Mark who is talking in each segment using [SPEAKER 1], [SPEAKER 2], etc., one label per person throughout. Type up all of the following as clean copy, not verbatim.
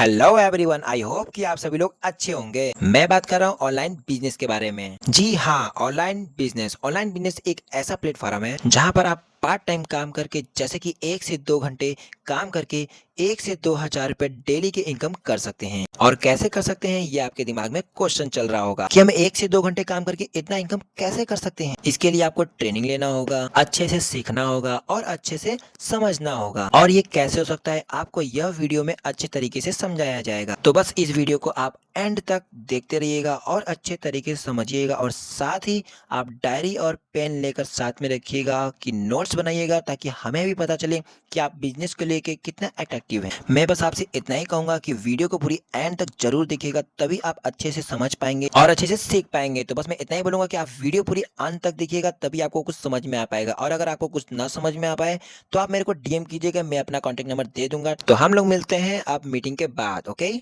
[SPEAKER 1] Hello everyone, I hope कि आप सभी लोग अच्छे होंगे। मैं बात कर रहा हूँ ऑनलाइन बिजनेस के बारे में। जी हाँ, ऑनलाइन बिजनेस एक ऐसा प्लेटफॉर्म है जहाँ पर आप पार्ट टाइम काम करके जैसे कि 1 से 2 घंटे काम करके 1 से 2 हजार रुपए डेली की इनकम कर सकते हैं। और कैसे कर सकते हैं, ये आपके दिमाग में क्वेश्चन चल रहा होगा कि हम 1 से 2 घंटे काम करके इतना इनकम कैसे कर सकते हैं। इसके लिए आपको ट्रेनिंग लेना होगा, अच्छे से सीखना होगा और अच्छे से समझना होगा। और ये कैसे हो सकता है, आपको यह वीडियो में अच्छे तरीके से समझाया जाएगा। तो बस इस वीडियो को आप एंड तक देखते रहिएगा और अच्छे तरीके से समझिएगा, और साथ ही आप डायरी और पेन लेकर साथ में रखिएगा कि नोट्स बनाइएगा, ताकि हमें भी पता चले कि आप बिजनेस को लेके कितना अट्रैक्टिव हैं। मैं बस आपसे इतना ही कहूंगा कि वीडियो को पूरी एंड तक जरूर देखिएगा, तभी आप अच्छे से समझ पाएंगे और अच्छे से सीख पाएंगे। तो बस मैं इतना ही बोलूंगा कि आप वीडियो पूरी अंत तक देखिएगा, तभी आपको कुछ समझ में आ पाएगा। और अगर आपको कुछ ना समझ में आ पाए तो आप मेरे को डीएम कीजिएगा, मैं अपना कॉन्टेक्ट नंबर दे दूंगा। तो हम लोग मिलते हैं आप मीटिंग के बाद। ओके,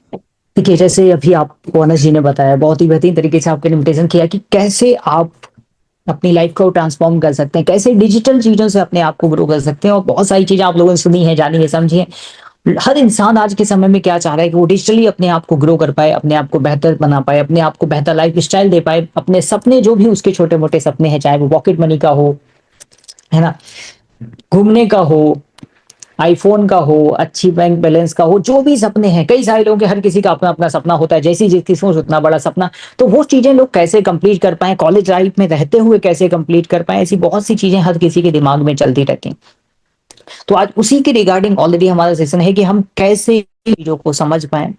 [SPEAKER 2] देखिए, जैसे अभी आपको अनस जी ने बताया, बहुत ही बेहतरीन तरीके से आपके लिमिटेशन किया कि कैसे आप अपनी लाइफ को ट्रांसफॉर्म कर सकते हैं, कैसे डिजिटल चीजों से अपने आप को ग्रो कर सकते हैं। और बहुत सारी चीजें आप लोगों ने सुनी है, जानी है, समझी है। हर इंसान आज के समय में क्या चाह रहा है कि वो डिजिटली अपने आप को ग्रो कर पाए, अपने आप को बेहतर बना पाए, अपने आप को बेहतर लाइफ स्टाइल दे पाए, अपने सपने जो भी उसके छोटे मोटे सपने हैं, चाहे वो पॉकेट मनी का हो, है ना, घूमने का हो, आईफोन का हो, अच्छी बैंक बैलेंस का हो, जो भी सपने हैं। कई सारे लोगों के, हर किसी का अपना अपना सपना होता है, जैसी जिसकी सोच उतना बड़ा सपना। तो वो चीजें लोग कैसे कंप्लीट कर पाए, कॉलेज लाइफ में रहते हुए कैसे कंप्लीट कर पाए, ऐसी बहुत सी चीजें हर किसी के दिमाग में चलती रहती हैं। तो आज उसी के रिगार्डिंग ऑलरेडी हमारा सेशन है कि हम कैसे चीजों को समझ पाए,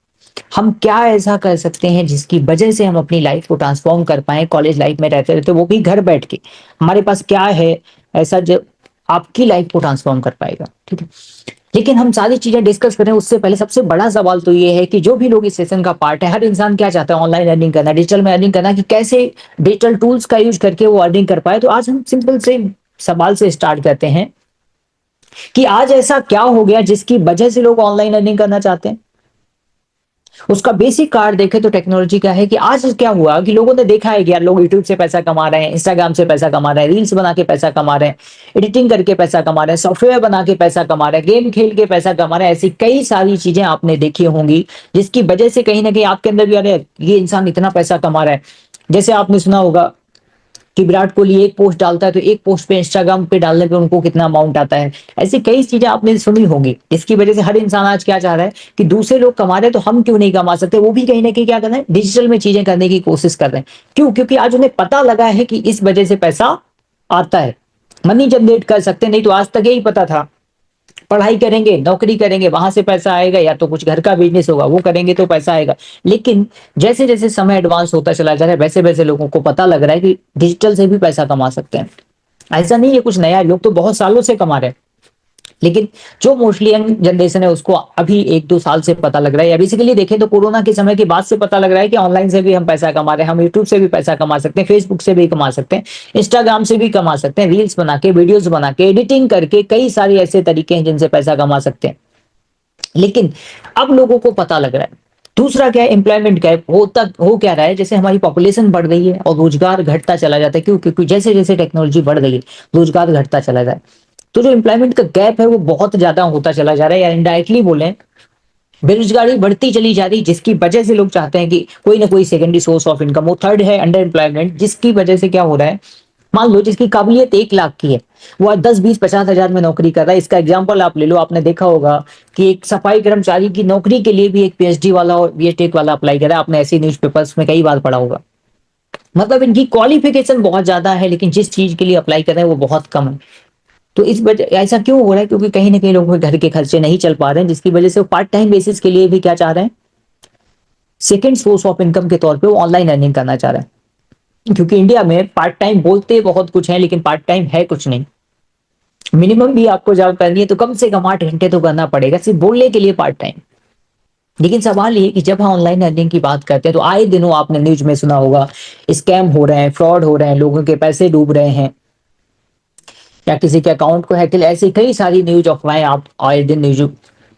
[SPEAKER 2] हम क्या ऐसा कर सकते हैं जिसकी वजह से हम अपनी लाइफ को ट्रांसफॉर्म कर पाए कॉलेज लाइफ में रहते रहते, वो भी घर बैठ के। हमारे पास क्या है ऐसा जो आपकी लाइफ को ट्रांसफॉर्म कर पाएगा, ठीक है। लेकिन हम सारी चीजें डिस्कस करें उससे पहले सबसे बड़ा सवाल तो ये है कि जो भी लोग इस सेशन का पार्ट है, हर इंसान क्या चाहता है, ऑनलाइन अर्निंग करना, डिजिटल में अर्निंग करना, कि कैसे डिजिटल टूल्स का यूज करके वो अर्निंग कर पाए। तो आज हम सिंपल से सवाल से स्टार्ट करते हैं कि आज ऐसा क्या हो गया जिसकी वजह से लोग ऑनलाइन अर्निंग करना चाहते हैं। उसका बेसिक कारण देखें तो टेक्नोलॉजी का है कि आज क्या हुआ कि लोगों ने देखा है कि यार लोग यूट्यूब से पैसा कमा रहे हैं, इंस्टाग्राम से पैसा कमा रहे हैं, रील्स बना के पैसा कमा रहे हैं, एडिटिंग करके पैसा कमा रहे हैं, सॉफ्टवेयर बना के पैसा कमा रहे हैं, गेम खेल के पैसा कमा रहे हैं। ऐसी कई सारी चीजें आपने देखी होंगी जिसकी वजह से कहीं ना कहीं आपके अंदर भी, अरे ये इंसान इतना पैसा कमा रहा है। जैसे आपने सुना होगा कि विराट कोहली एक पोस्ट डालता है तो एक पोस्ट पे इंस्टाग्राम पे डालने पे उनको कितना अमाउंट आता है। ऐसी कई चीजें आपने सुनी होंगी, इसकी वजह से हर इंसान आज क्या चाह रहा है कि दूसरे लोग कमा रहे हैं तो हम क्यों नहीं कमा सकते। वो भी कहीं ना कहीं क्या कर रहे हैं, डिजिटल में चीजें करने की कोशिश कर रहे हैं। क्यों? क्योंकि आज उन्हें पता लगा है कि इस वजह से पैसा आता है, मनी जनरेट कर सकते हैं। नहीं तो आज तक यही पता था, पढ़ाई करेंगे, नौकरी करेंगे, वहां से पैसा आएगा, या तो कुछ घर का बिजनेस होगा वो करेंगे तो पैसा आएगा। लेकिन जैसे जैसे समय एडवांस होता चला जा रहा है, वैसे वैसे लोगों को पता लग रहा है कि डिजिटल से भी पैसा कमा सकते हैं। ऐसा नहीं है कुछ नया, लोग तो बहुत सालों से कमा रहे हैं। लेकिन जो मोस्टली यंग जनरेशन है उसको अभी 1-2 साल से पता लग रहा है, या बेसिकली देखें तो कोरोना के समय के बाद से पता लग रहा है कि ऑनलाइन से भी हम पैसा कमा रहे हैं, हम यूट्यूब से भी पैसा कमा सकते हैं, फेसबुक से भी कमा सकते हैं, इंस्टाग्राम से भी कमा सकते हैं, रील्स बना के, वीडियोस बना के, एडिटिंग करके, कई सारे ऐसे तरीके हैं जिनसे पैसा कमा सकते हैं। लेकिन अब लोगों को पता लग रहा है। दूसरा क्या है, एम्प्लॉयमेंट गैप होता हो क्या रहा है, जैसे हमारी पॉपुलेशन बढ़ रही है और रोजगार घटता चला जाता है। क्यों? क्योंकि जैसे जैसे टेक्नोलॉजी बढ़ गई है, रोजगार घटता चला जाए, तो जो एम्प्लॉयमेंट का गैप है वो बहुत ज्यादा होता चला जा रहा है। या इनडायरेक्टली बोले, बेरोजगारी बढ़ती चली जा रही, जिसकी वजह से लोग चाहते हैं कि कोई ना कोई सेकेंडरी सोर्स ऑफ इनकम हो। थर्ड है अंडर एम्प्लॉयमेंट, जिसकी वजह से क्या हो रहा है, मान लो जिसकी काबिलियत 1 लाख की है, वो आज 10, 20, 50 हजार में नौकरी कर रहा है। इसका एग्जाम्पल आप ले लो, आपने देखा होगा कि एक सफाई कर्मचारी की नौकरी के लिए भी एक पीएचडी वाला और बीटेक वाला अप्लाई कर रहा है। आपने ऐसे न्यूज़पेपर्स में कई बार पढ़ा होगा। मतलब इनकी क्वालिफिकेशन बहुत ज्यादा है, लेकिन जिस चीज के लिए अप्लाई कर रहे हैं वो बहुत कम है। तो इस वजह ऐसा क्यों हो रहा है? क्योंकि कहीं ना कहीं लोगों के घर के खर्चे नहीं चल पा रहे हैं, जिसकी वजह से वो पार्ट टाइम बेसिस के लिए भी क्या चाह रहे हैं, सेकेंड सोर्स ऑफ इनकम के तौर पे वो ऑनलाइन अर्निंग करना चाह रहे हैं। क्योंकि इंडिया में पार्ट टाइम बोलते बहुत कुछ है, लेकिन पार्ट टाइम है कुछ नहीं। मिनिमम भी आपको जॉब करनी है तो कम से कम 8 घंटे तो करना पड़ेगा सिर्फ बोलने के लिए पार्ट टाइम। लेकिन सवाल ये कि जब हम ऑनलाइन अर्निंग की बात करते हैं तो आए दिनों आपने न्यूज में सुना होगा, स्कैम हो रहे हैं, फ्रॉड हो रहे हैं, लोगों के पैसे डूब रहे हैं, या किसी के अकाउंट को हैक, ऐसी कई सारी न्यूज अफवाहें आप आए दिन न्यूज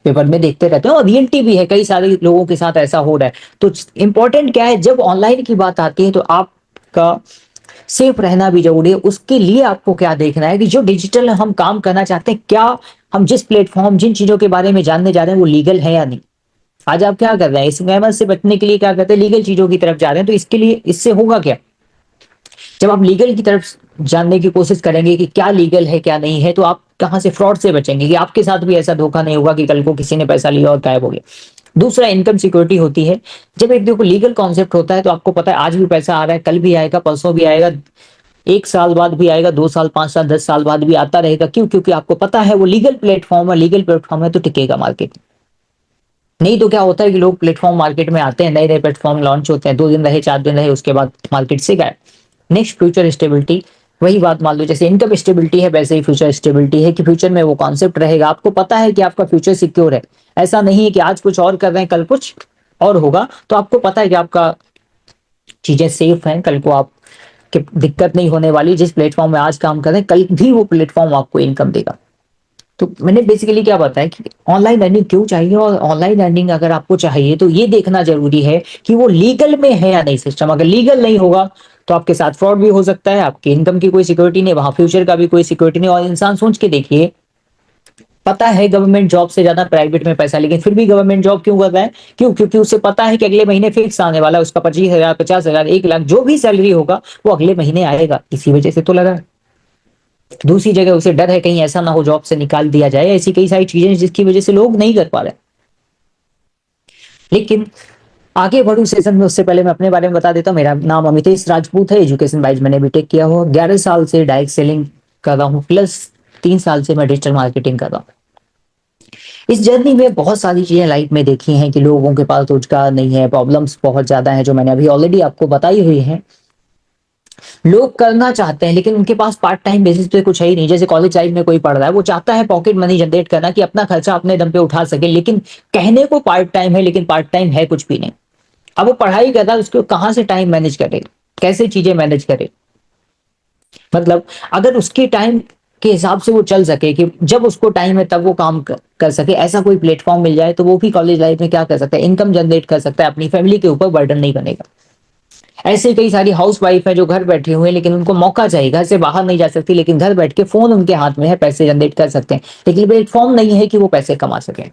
[SPEAKER 2] पेपर में देखते रहते हो। और रियलिटी भी है, कई सारे लोगों के साथ ऐसा हो रहा है। तो इंपॉर्टेंट क्या है, जब ऑनलाइन की बात आती है तो आपका सेफ रहना भी जरूरी है। उसके लिए आपको क्या देखना है कि जो डिजिटल हम काम करना चाहते हैं, क्या हम जिस प्लेटफॉर्म, जिन चीजों के बारे में जानने जा रहे हैं वो लीगल है या नहीं। आज आप क्या कर रहे हैं, स्कैमर से बचने के लिए क्या करते हैं, लीगल चीजों की तरफ जा रहे हैं। तो इसके लिए इससे होगा क्या, जब आप लीगल की तरफ जानने की कोशिश करेंगे कि क्या लीगल है क्या नहीं है, तो आप कहां से फ्रॉड से बचेंगे कि आपके साथ भी ऐसा धोखा नहीं होगा कि कल को किसी ने पैसा लिया और गायब हो गया। दूसरा, इनकम सिक्योरिटी होती है। जब एक देखो लीगल कॉन्सेप्ट होता है तो आपको पता है आज भी पैसा आ रहा है, कल भी आएगा, परसों भी आएगा, 1 साल बाद भी आएगा, 2 साल, 5 साल, 10 साल बाद भी आता रहेगा। क्यों? क्योंकि आपको पता है वो लीगल प्लेटफॉर्म है, लीगल प्लेटफॉर्म है तो टिकेगा मार्केट। नहीं तो क्या होता है कि लोग प्लेटफॉर्म मार्केट में आते हैं, नए नए प्लेटफॉर्म लॉन्च होते हैं, 2 दिन रहे, 4 दिन रहे, उसके बाद मार्केट से गायब। Next, future stability. वही बात मान लो जैसे इनकम स्टेबिलिटी है, वैसे ही फ्यूचर स्टेबिलिटी है कि फ्यूचर में वो कॉन्सेप्ट रहेगा, आपको पता है कि आपका फ्यूचर सिक्योर है। ऐसा नहीं है कि आज कुछ और कर रहे हैं, कल कुछ और होगा, तो आपको पता है कि आपका चीजें सेफ हैं, कल को आप कि दिक्कत नहीं होने वाली। जिस प्लेटफॉर्म में आज काम कर रहे हैं, कल भी वो प्लेटफॉर्म आपको इनकम देगा। तो मैंने बेसिकली क्या बताया कि ऑनलाइन अर्निंग क्यों चाहिए, और ऑनलाइन अर्निंग अगर आपको चाहिए तो ये देखना जरूरी है कि वो लीगल में है या नहीं सिस्टम। अगर लीगल नहीं होगा तो आपके साथ फ्रॉड भी हो सकता है, आपकी इनकम की कोई सिक्योरिटी नहीं, वहां फ्यूचर का भी कोई सिक्योरिटी नहीं। और इंसान सोच के देखिए, पता है गवर्नमेंट जॉब से ज्यादा प्राइवेट में पैसा, लेकिन फिर भी गवर्नमेंट जॉब क्यों कर रहा है? क्यों? क्योंकि उसे पता है कि अगले महीने फिक्स आने वाला है, उसका 25,000, 50,000, 1 लाख जो भी सैलरी होगा वो अगले महीने आएगा, इसी वजह से तो लगा है। दूसरी जगह उसे डर है कहीं ऐसा ना हो जॉब से निकाल दिया जाए, ऐसी कई सारी चीजें जिसकी वजह से लोग नहीं कर पा रहे। लेकिन आगे बढ़ू सेशन में उससे पहले मैं अपने बारे में बता देता हूँ। मेरा नाम अमितेश राजपूत है, एजुकेशन वाइज मैंने बीटेक किया हुआ, 11 साल से डायरेक्ट सेलिंग कर रहा हूँ, प्लस 3 साल से मैं डिजिटल मार्केटिंग कर रहा हूँ। इस जर्नी में बहुत सारी चीजें लाइफ में देखी हैं कि लोगों के पास रोजगार नहीं है, प्रॉब्लम्स बहुत ज्यादा हैं जो मैंने अभी ऑलरेडी आपको बताई हुई है। लोग करना चाहते हैं लेकिन उनके पास पार्ट टाइम बेसिस पे कुछ है ही नहीं। जैसे कॉलेज लाइफ में कोई पढ़ रहा है, वो चाहता है पॉकेट मनी जनरेट करना कि अपना खर्चा अपने दम पे उठा सके, लेकिन कहने को पार्ट टाइम है लेकिन पार्ट टाइम है कुछ भी नहीं। अब वो पढ़ाई कर रहा है, उसको कहाँ से टाइम मैनेज करे, कैसे चीजें मैनेज करे। मतलब अगर उसके टाइम के हिसाब से वो चल सके कि जब उसको टाइम है तब वो काम कर सके, ऐसा कोई प्लेटफॉर्म मिल जाए तो वो भी कॉलेज लाइफ में क्या कर सकता है, इनकम जनरेट कर सकता है, अपनी फैमिली के ऊपर बर्डन नहीं बनेगा। ऐसे कई सारी हाउस वाइफ है जो घर बैठे हुए हैं लेकिन उनको मौका चाहिए, घर से बाहर नहीं जा सकती, लेकिन घर बैठ के फोन उनके हाथ में है, पैसे जनरेट कर सकते हैं, लेकिन प्लेटफॉर्म नहीं है कि वो पैसे कमा सके।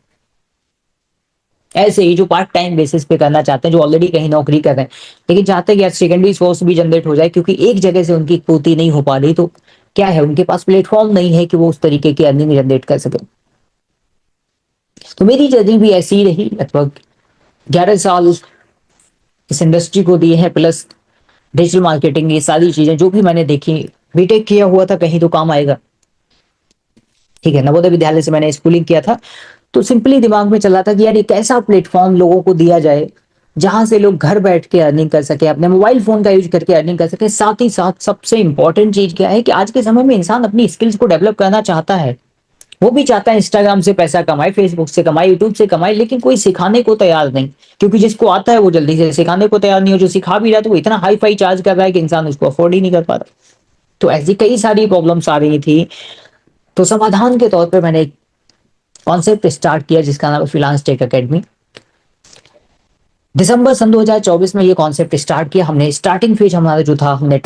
[SPEAKER 2] ऐसे ही जो पार्ट टाइम बेसिस पे करना चाहते हैं, जो ऑलरेडी कहीं नौकरी कर रहे हैं लेकिन चाहते हैं कि यार सेकेंडरी सोर्स भी जनरेट हो जाए, क्योंकि एक जगह से उनकी पूर्ति नहीं हो पा रही, तो क्या है, उनके पास प्लेटफॉर्म नहीं है कि वो उस तरीके की अर्निंग जनरेट कर सके। तो मेरी जर्नी भी ऐसी ही रही, लगभग 11 साल इस इंडस्ट्री को दिए हैं, प्लस डिजिटल मार्केटिंग, ये सारी चीजें जो भी मैंने देखी। बीटेक किया हुआ था, कहीं तो काम आएगा। ठीक है, नवोदय विद्यालय से मैंने स्कूलिंग किया था, तो सिंपली दिमाग में चला था कि यार एक ऐसा प्लेटफॉर्म लोगों को दिया जाए जहां से लोग घर बैठ के अर्निंग कर सके, अपने मोबाइल फोन का यूज करके अर्निंग कर सके। साथ ही साथ सबसे इंपॉर्टेंट चीज क्या है कि आज के समय में इंसान अपनी स्किल्स को डेवलप करना चाहता है। वो भी चाहता है इंस्टाग्राम से पैसा कमाए, फेसबुक से कमाए, यूट्यूब से कमाए, लेकिन कोई सिखाने को तैयार नहीं। क्योंकि जिसको आता है वो जल्दी से सिखाने को तैयार नहीं हो, जो सिखा भी रहा है तो वो इतना हाई फाई चार्ज कर रहा है कि इंसान उसको अफोर्ड ही नहीं कर पा रहा। तो ऐसी कई सारी प्रॉब्लम्स आ रही थी। तो समाधान के तौर पर मैंने एक कॉन्सेप्ट स्टार्ट किया जिसका नाम है फ्रीलांस टेक एकेडमी। दिसंबर सन 2024 में ये कॉन्सेप्ट स्टार्ट किया हमने। स्टार्टिंग फेज हमारा जो था, हमने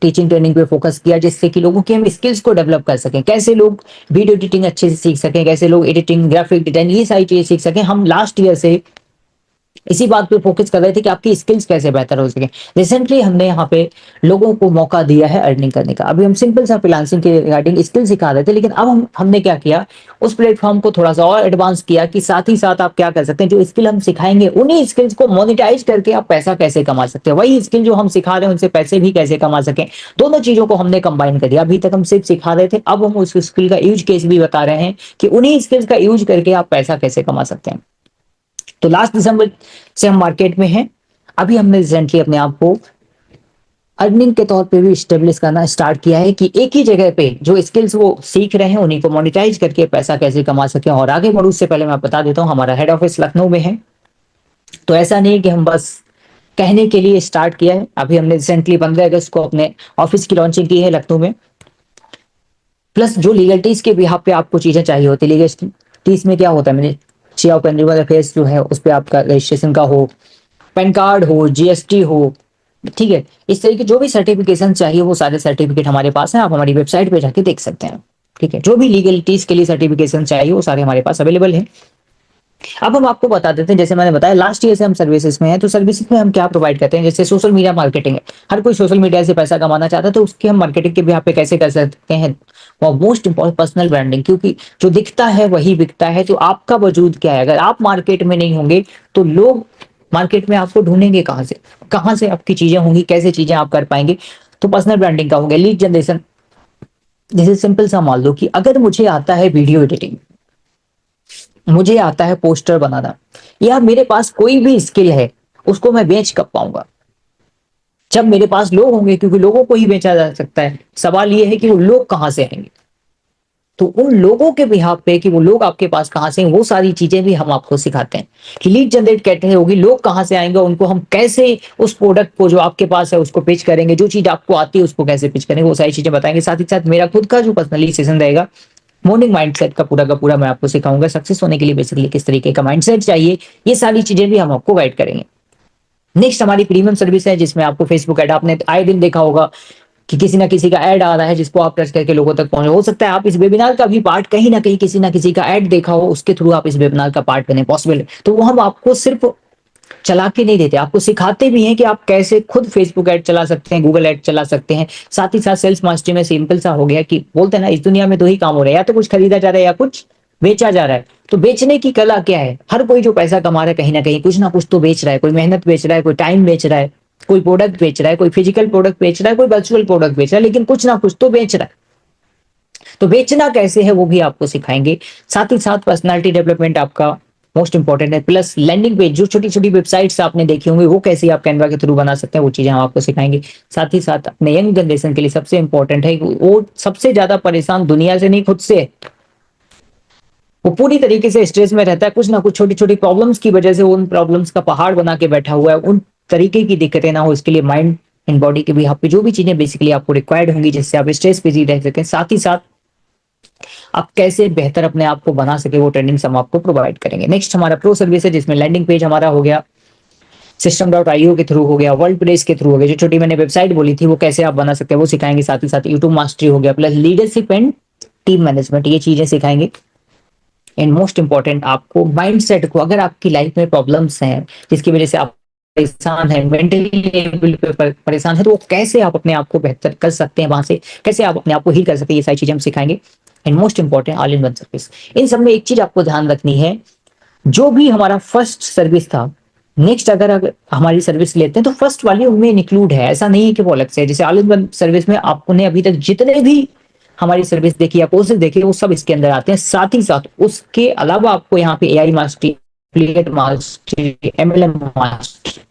[SPEAKER 2] टीचिंग ट्रेनिंग पे फोकस किया, जिससे कि लोगों की हम स्किल्स को डेवलप कर सकें, कैसे लोग वीडियो एडिटिंग अच्छे से सीख सकें, कैसे लोग एडिटिंग, ग्राफिक डिजाइन, ये सारी चीजें सीख सकें। हम लास्ट ईयर से इसी बात पे फोकस कर रहे थे कि आपकी स्किल्स कैसे बेहतर हो सके। रिसेंटली हमने यहाँ पे लोगों को मौका दिया है अर्निंग करने का। अभी हम सिंपल सा फ्रीलांसिंग के रिगार्डिंग स्किल सिखा रहे थे, लेकिन अब हमने क्या किया, उस प्लेटफॉर्म को थोड़ा सा और एडवांस किया कि साथ ही साथ आप क्या कर सकते हैं, जो स्किल हम सिखाएंगे उन्हीं स्किल्स को मोनेटाइज करके आप पैसा कैसे कमा सकते हैं, वही स्किल जो हम सिखा रहे हैं उनसे पैसे भी कैसे कमा सकें। दोनों चीजों को हमने कंबाइन कर दिया। अभी तक हम सिर्फ सिखा रहे थे, अब हम उस स्किल का यूज केस भी बता रहे हैं कि उन्हीं स्किल्स का यूज करके आप पैसा कैसे कमा सकते हैं। तो लास्ट दिसंबर से हम मार्केट में हैं। अभी हमने रिसेंटली अपने आप को अर्निंग के तौर पे भी स्टेब्लिश करना स्टार्ट किया है कि एक ही जगह पे जो स्किल्स वो सीख रहे हैं उन्हीं को मोनेटाइज करके पैसा कैसे कमा सकें। और आगे बढ़ूं उससे पहले मैं बता देता हूं, हमारा हेड ऑफिस लखनऊ में है। तो ऐसा नहीं है कि हम बस कहने के लिए स्टार्ट किया है। अभी हमने रिसेंटली 15 अगस्त को अपने ऑफिस की लॉन्चिंग की है लखनऊ में। प्लस जो लीगलिटीज के बिहाफ पे आपको चीजें चाहिए होती है, लीगलिटीज में क्या होता है, मैंने मिनिस्ट्री ऑफ कंज्यूमर अफेयर्स जो है उस पर आपका रजिस्ट्रेशन का हो, पैन कार्ड हो, जीएसटी हो, ठीक है, इस तरह के जो भी सर्टिफिकेशन चाहिए वो सारे सर्टिफिकेट हमारे पास हैं। आप हमारी वेबसाइट पे जाके देख सकते हैं। ठीक है, जो भी लीगलिटीज के लिए सर्टिफिकेशन चाहिए वो सारे हमारे पास अवेलेबल है। अब हम आपको बता देते हैं, जैसे मैंने बताया लास्ट ईयर से हम सर्विसेज में हैं, तो सर्विसेज में हम क्या प्रोवाइड करते हैं, जैसे सोशल मीडिया मार्केटिंग है, हर कोई सोशल मीडिया से पैसा कमाना चाहता है, तो उसकी हम मार्केटिंग के भी पे कैसे कर सकते हैं। और मोस्ट इंपॉर्टेंट पर्सनल ब्रांडिंग, क्योंकि जो दिखता है वही बिकता है, तो आपका वजूद क्या है, अगर आप मार्केट में नहीं होंगे तो लोग मार्केट में आपको ढूंढेंगे कहाँ से आपकी चीजें होंगी, कैसे चीजें आप कर पाएंगे। तो पर्सनल ब्रांडिंग का हो गया। लीड जनरेशन, जैसे सिंपल सा मान लो कि अगर मुझे आता है वीडियो एडिटिंग, मुझे आता है पोस्टर बनाना, या मेरे पास कोई भी स्किल है, उसको मैं बेच कब पाऊंगा, जब मेरे पास लोग होंगे, क्योंकि लोगों को ही बेचा जा सकता है। सवाल ये है कि वो लोग कहां से आएंगे, तो उन लोगों के बिहाफ पे कि वो लोग आपके पास कहां से हैं, वो सारी चीजें भी हम आपको सिखाते हैं कि लीड जनरेट कैसे होगी, लोग कहां से आएंगे, उनको हम कैसे उस प्रोडक्ट को जो आपके पास है उसको पिच करेंगे, जो चीज आपको आती है उसको कैसे पिच करेंगे, वो सारी चीजें बताएंगे। साथ ही साथ मेरा खुद का जो पर्सनली सेशन रहेगा, मॉर्निंग माइंडसेट का पूरा मैं आपको सिखाऊंगा, सक्सेस होने के लिए बेसिकली किस तरीके का माइंडसेट चाहिए, ये सारी चीजें भी हम आपको गाइड करेंगे। नेक्स्ट हमारी प्रीमियम सर्विस है, जिसमें आपको फेसबुक ऐड, आपने आए दिन देखा होगा कि किसी ना किसी का ऐड आ रहा है जिसको आप टच करके लोगों तक पहुंचे। हो सकता है आप इस वेबिनार का भी पार्ट कहीं ना कहीं किसी ना किसी का ऐड देखा हो, उसके थ्रू आप इस वेबिनार का पार्ट बने, पॉसिबल है। तो वो हम आपको सिर्फ चला के नहीं देते, आपको सिखाते भी हैं कि आप कैसे खुद फेसबुक ऐड चला सकते हैं, गूगल ऐड चला सकते हैं। साथ ही साथ सेल्स मास्टरी में सिंपल सा हो गया कि बोलते हैं ना, इस दुनिया में दो ही काम हो रहे हैं, या तो कुछ खरीदा जा रहा है या कुछ बेचा जा रहा है। तो बेचने की कला क्या है, हर कोई जो पैसा कमा रहा है कहीं ना कुछ तो बेच रहा है, कोई मेहनत बेच रहा है, कोई टाइम बेच रहा है, कोई प्रोडक्ट बेच रहा है, कोई फिजिकल प्रोडक्ट बेच रहा है, कोई वर्चुअल प्रोडक्ट बेच रहा है, लेकिन कुछ ना कुछ तो बेच रहा है। तो बेचना कैसे है वो भी आपको सिखाएंगे। साथ ही साथ पर्सनालिटी डेवलपमेंट आपका मोस्ट इंपॉर्टेंट है, प्लस लैंडिंग पेज, जो छोटी छोटी वेबसाइट्स आपने देखी होंगी वो कैसे आप कैनवा के थ्रू बना सकते हैं, वो चीजें हम आपको सिखाएंगे। साथ ही साथ अपने यंग जनरेशन के लिए सबसे इंपॉर्टेंट है, वो सबसे ज्यादा परेशान दुनिया से नहीं खुद से है। वो पूरी तरीके से स्ट्रेस में रहता है, कुछ ना कुछ छोटी छोटी प्रॉब्लम्स की वजह से उन प्रॉब्लम्स का पहाड़ बना के बैठा हुआ है। उन तरीके की दिक्कतें ना हो, इसके लिए माइंड एंड बॉडी के भी यहाँ पे जो भी चीजें बेसिकली आपको रिक्वायर्ड होंगी, जिससे आप स्ट्रेस फ्री रह सकें, साथ ही साथ आप कैसे बेहतर अपने आप को बना सके, वो ट्रेनिंग हम आपको प्रोवाइड करेंगे। नेक्स्ट हमारा प्रो सर्विस है, जिसमें लैंडिंग पेज हमारा हो गया, system.io के थ्रू हो गया, वर्ल्ड प्रेस के थ्रू हो गया, जो छोटी मैंने वेबसाइट बोली थी वो कैसे आप बना सकते हैं वो सिखाएंगे। साथ ही साथ यूट्यूब मास्टरी हो गया, plus leadership and team management, ये चीजें सिखाएंगे। एंड मोस्ट इंपॉर्टेंट आपको माइंडसेट को, अगर आपकी लाइफ में प्रॉब्लम्स हैं जिसकी वजह से आप परेशान है, मेंटली लेवल पे परेशान है, तो वो कैसे आप अपने आप को बेहतर कर सकते हैं, वहां से कैसे आप अपने आप को हील कर सकते हैं, ये सारी चीजें हम सिखाएंगे। And most important all in one service. इन सब में एक चीज आपको ध्यान रखनी है, जो भी हमारा फर्स्ट सर्विस था, नेक्स्ट अगर हमारी सर्विस लेते हैं तो फर्स्ट वाली उनमें इंक्लूड है, ऐसा नहीं है कि वो अलग से है। जैसे ऑल इन वन सर्विस में आपने अभी तक जितने भी हमारी सर्विस देखी या कोर्सेज देखे वो सब इसके अंदर आते हैं। साथ ही साथ उसके अलावा आपको यहाँ पे AI mastery, affiliate mastery, MLM mastery.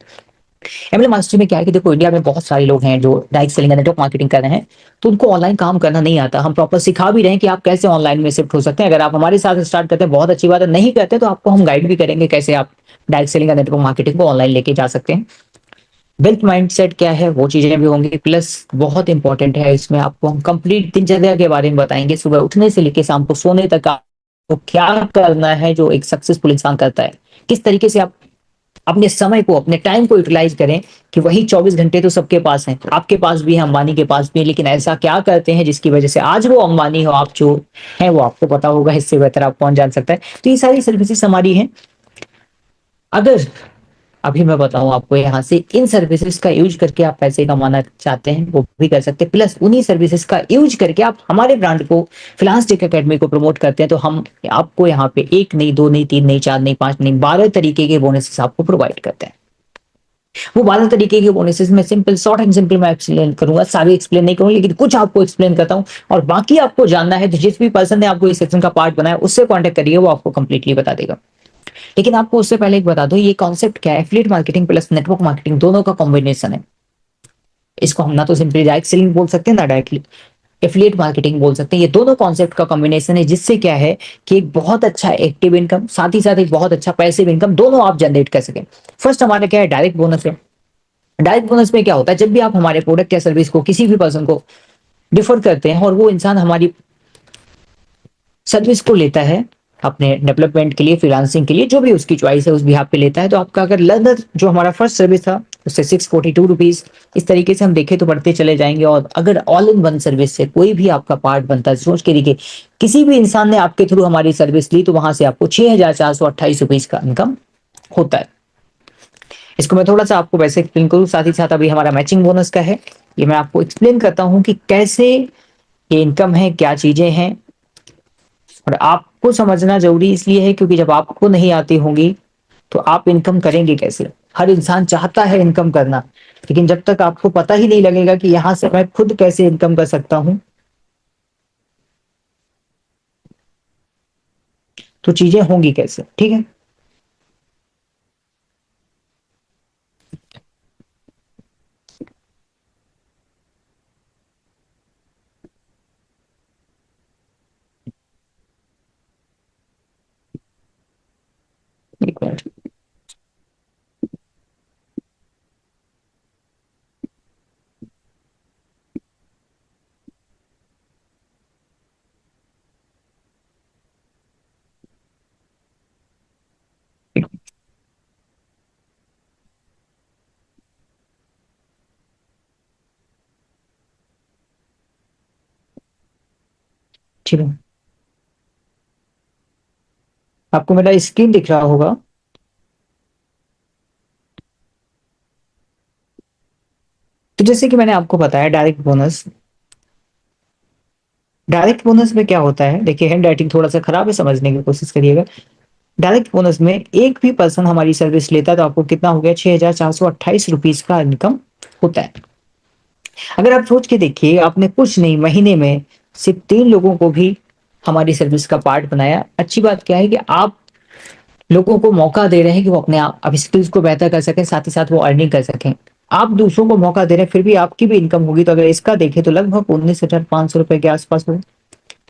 [SPEAKER 2] MLM mastery में क्या है कि देखो, इंडिया में बहुत सारे लोग हैं जो डायरेक्ट सेलिंग या नेटवर्क मार्केटिंग कर रहे हैं, तो उनको ऑनलाइन काम करना नहीं आता। हम प्रॉपर सिखा भी रहे हैं कि आप कैसे ऑनलाइन में शिफ्ट हो सकते हैं। अगर आप हमारे साथ स्टार्ट करते हैं बहुत अच्छी बात है, नहीं करते तो आपको हम गाइड भी करेंगे कैसे आप डायरेक्ट सेलिंग या नेटवर्क मार्केटिंग को ऑनलाइन लेके जा सकते हैं। वेल्थ माइंडसेट क्या है वो चीजें भी होंगी, प्लस बहुत इंपॉर्टेंट है इसमें आपको हम कंप्लीट दिनचर्या के बारे में बताएंगे, सुबह उठने से लेकर शाम को सोने तक आपको क्या करना है जो एक सक्सेसफुल इंसान करता है, किस तरीके से आप अपने समय को, अपने टाइम को यूटिलाइज करें कि वही 24 घंटे तो सबके पास हैं, आपके पास भी है, अंबानी के पास भी है, लेकिन ऐसा क्या करते हैं जिसकी वजह से आज वो अंबानी हो, आप जो है वो आपको पता होगा, इससे बेहतर आप कौन जान सकता है। तो ये सारी सर्विसेज हमारी हैं। अगर अभी मैं बताऊं आपको, यहाँ से इन सर्विसेज का यूज करके आप पैसे कमाना चाहते हैं वो भी कर सकते हैं, प्लस उन्हीं सर्विसेज का यूज करके आप हमारे ब्रांड को, फिनांस टेक एकेडमी को प्रमोट करते हैं, तो हम आपको यहाँ पे एक नहीं, दो नहीं, तीन नहीं, चार नहीं, पांच नहीं, 12 तरीके के बोनसेस आपको प्रोवाइड करते हैं। वो 12 तरीके के बोनसेस में सिंपल, शॉर्ट एंड सिंपल मैं एक्सप्लेन करूंगा, सारी एक्सप्लेन नहीं करूंगा, लेकिन कुछ आपको एक्सप्लेन करता हूं। और बाकी आपको जानना है तो जिस भी पर्सन ने आपको इस सेक्शन का पार्ट बनाया उससे कॉन्टेक्ट करिए, वो आपको कंप्लीटली बता देगा। लेकिन आपको उससे पहले एक बता दो, ये कॉन्सेप्ट क्या है, affiliate marketing plus network marketing दोनों का कॉम्बिनेशन है। इसको हम ना तो सिंपली डायरेक्ट सेलिंग बोल सकते हैं, ना डायरेक्टली एफिलिएट मार्केटिंग बोल सकते हैं। ये दोनों कॉन्सेप्ट का कॉम्बिनेशन है, जिससे क्या है कि एक बहुत अच्छा एक्टिव इनकम, साथ ही साथ एक बहुत अच्छा पैसिव इनकम, दोनों आप जनरेट कर सकें। फर्स्ट हमारा क्या है, डायरेक्ट बोनस है। डायरेक्ट बोनस में क्या होता है, जब भी आप हमारे प्रोडक्ट या सर्विस को किसी भी पर्सन को डिफर करते हैं और वो इंसान हमारी सर्विस को लेता है अपने डेवलपमेंट के लिए, फ्रीलांसिंग के लिए, जो भी उसकी चॉइस है उस बिहाफ पे लेता है, तो आपका अगर लर्नर जो हमारा फर्स्ट सर्विस था उससे 642 रुपीज। इस तरीके से हम देखें तो बढ़ते चले जाएंगे। और अगर ऑल इन वन सर्विस से कोई भी आपका पार्ट बनता है, सोच के देखिए किसी भी इंसान ने आपके थ्रू हमारी सर्विस ली तो वहां से आपको 6,428 रुपीज का इनकम होता है। इसको मैं थोड़ा सा आपको वैसे एक्सप्लेन करूँ, साथ ही साथ अभी हमारा मैचिंग बोनस का है, ये मैं आपको एक्सप्लेन करता हूँ कि कैसे ये इनकम है, क्या चीजें हैं। और आपको समझना जरूरी इसलिए है क्योंकि जब आपको नहीं आती होंगी तो आप इनकम करेंगे कैसे। हर इंसान चाहता है इनकम करना, लेकिन जब तक आपको पता ही नहीं लगेगा कि यहां से मैं खुद कैसे इनकम कर सकता हूं, तो चीजें होंगी कैसे। ठीक है, एक मिनट। ठीक है, आपको मेरा स्क्रीन दिख रहा होगा। तो जैसे कि मैंने आपको बताया डायरेक्ट बोनस, डायरेक्ट बोनस में क्या होता है, देखिए हैंड राइटिंग थोड़ा सा खराब है, समझने की कोशिश करिएगा। डायरेक्ट बोनस में एक भी पर्सन हमारी सर्विस लेता है तो आपको कितना हो गया, 6,428 रुपीज का इनकम होता है। अगर आप सोच के देखिए, आपने कुछ नहीं महीने में सिर्फ 3 लोगों को भी हमारी सर्विस का पार्ट बनाया। अच्छी बात क्या है कि आप लोगों को मौका दे रहे हैं कि वो अपने आप स्किल्स को बेहतर कर सकें, साथ ही साथ वो अर्निंग कर सकें। आप दूसरों को मौका दे रहे हैं, फिर भी आपकी भी इनकम होगी। तो अगर इसका देखें तो लगभग 19,500 रुपए के आसपास हो,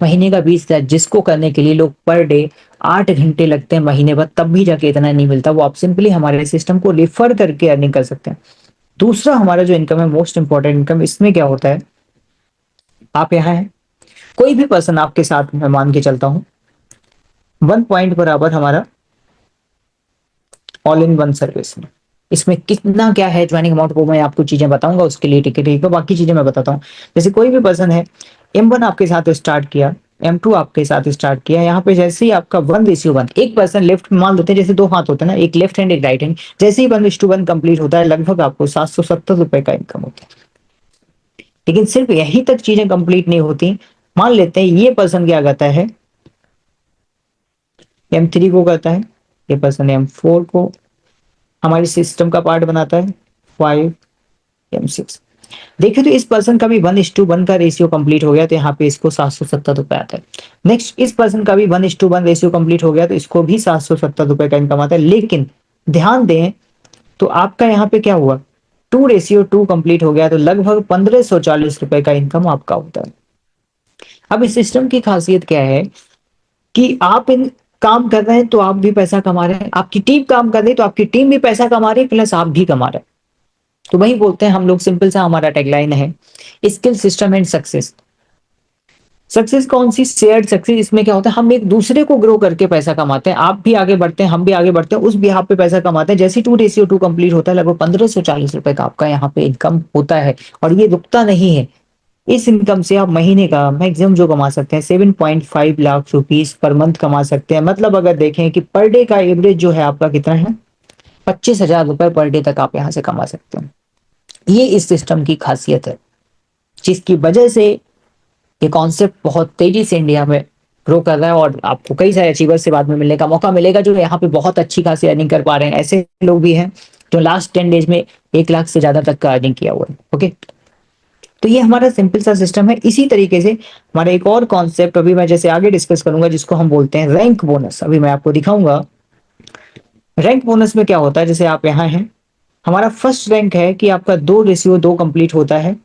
[SPEAKER 2] महीने का 20,000, जिसको करने के लिए लोग पर डे 8 घंटे लगते हैं महीने भर, तब भी जाके इतना नहीं मिलता। वो आप सिंपली हमारे सिस्टम को रेफर करके अर्निंग कर सकते हैं। दूसरा हमारा जो इनकम है, मोस्ट इंपॉर्टेंट इनकम, इसमें क्या होता है, आप यहाँ है, कोई भी पर्सन आपके साथ, मैं मान के चलता हूं 1 पॉइंट बराबर हमारा ऑल इन वन सर्विस में। इसमें कितना क्या है ज्वाइनिंग अमाउंट, वो मैं आपको चीजें बताऊंगा, उसके लिए टिकट है, तो बाकी चीजें मैं बताता हूँ। जैसे कोई भी पर्सन है, M1 आपके साथ स्टार्ट किया, M2 आपके साथ स्टार्ट किया, यहाँ पे जैसे ही आपका 1:1, एक पर्सन लेफ्ट मान लेते हैं, जैसे 2 हाथ होते हैं ना, एक लेफ्ट हैंड एक राइट हैंड, जैसे ही 1:1 कंप्लीट होता है लगभग आपको 770 रुपए का इनकम होता है। लेकिन सिर्फ यही तक चीजें कंप्लीट नहीं होती। मान लेते हैं ये पर्सन क्या करता है, M3 को करता है, ये पर्सन M4 को हमारे सिस्टम का पार्ट बनाता है, 5, M6। देखिए तो इस पर्सन का भी 1:1 का रेशियो कंप्लीट हो गया, तो यहाँ पे इसको 770 रुपए आता है। नेक्स्ट इस पर्सन का भी 1:1 रेशियो कंप्लीट हो गया, तो इसको भी 770 रुपए का इनकम आता है। लेकिन ध्यान दें तो आपका यहाँ पे क्या हुआ, 2:2 कंप्लीट हो गया, तो लगभग 1,540 रुपए का इनकम आपका होता है। अब इस सिस्टम की खासियत क्या है कि आप इन काम कर रहे हैं तो आप भी पैसा कमा रहे हैं, आपकी टीम काम कर रही है तो आपकी टीम भी पैसा कमा रही है, प्लस आप भी कमा रहे हैं। तो वही बोलते हैं हम लोग, सिंपल सा हमारा टैगलाइन है, skill system and success. Success कौन सी, शेयर्ड सक्सेस। इसमें क्या होता है, हम एक दूसरे को ग्रो करके पैसा कमाते हैं, आप भी आगे बढ़ते हैं, हम भी आगे बढ़ते हैं, उस बिहाफ पे पैसा कमाते हैं। जैसे 2:2 कंप्लीट होता है, लगभग 1,540 रुपए का आपका यहाँ पे इनकम होता है। और ये रुकता नहीं है, इस इनकम से आप महीने का मैक्सिमम जो कमा सकते हैं 7.5 लाख रुपीस पर मंथ कमा सकते हैं। मतलब अगर देखें कि पर डे का एवरेज जो है आपका कितना है, 25,000 रुपए पर डे तक आप यहाँ से कमा सकते हैं। ये इस सिस्टम की खासियत है, जिसकी वजह से ये कॉन्सेप्ट बहुत तेजी से इंडिया में ग्रो कर रहा है। और आपको कई सारे अचीवर्स से बाद में मिलने का मौका मिलेगा, जो यहाँ पे बहुत अच्छी खासी अर्निंग कर पा रहे हैं। ऐसे लोग भी हैं जो लास्ट 10 डेज में 1 लाख से ज्यादा तक का अर्निंग किया हुआ है। ओके, तो ये हमारा सिंपल सा सिस्टम है। इसी तरीके से हमारा एक और कॉन्सेप्ट अभी मैं जैसे आगे डिस्कस करूंगा, जिसको हम बोलते हैं रैंक बोनस, अभी मैं आपको दिखाऊंगा। रैंक बोनस में क्या होता है, जैसे आप यहाँ हैं, हमारा फर्स्ट रैंक है कि आपका 2:2 कंप्लीट होता है।